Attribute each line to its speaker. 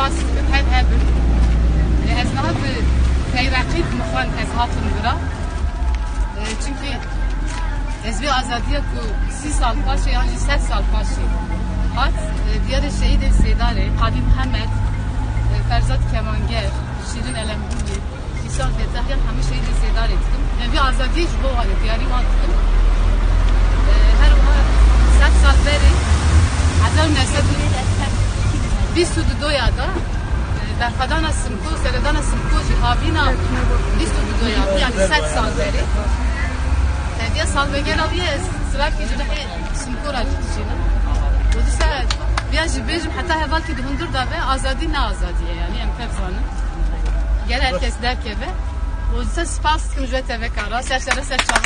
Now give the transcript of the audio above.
Speaker 1: spas her hebim. Ez nahat teyrakit mıxan ez hatun bira. Çünkü ez bir azadiye ku 6 sal paşa yani 7 sal paşa. Hat diğer şehit Sedare, Hadi Muhammed, Ferzat Kemanger, Şirin Elembuli, İhsan Fetahyan hemi şehit Sedare ettim. Ve bir azadiye bu hali diyari mantıkım. Her ona 7 sal beri Hazar Nesed bir sudu doyada Berfadana Simko, Seredana Simko, Cihabina bir sudu doyada yani 7 sal beri. Diye salvegel abiye sıra ki cüdahi Simko racitişine. O dise bir bejim hatta heval ki duhundur da ve azadi ne azadiye yani emtefzanı. Gel herkes der ki ve o dise spas ki mücret eve kara, serşere serçava.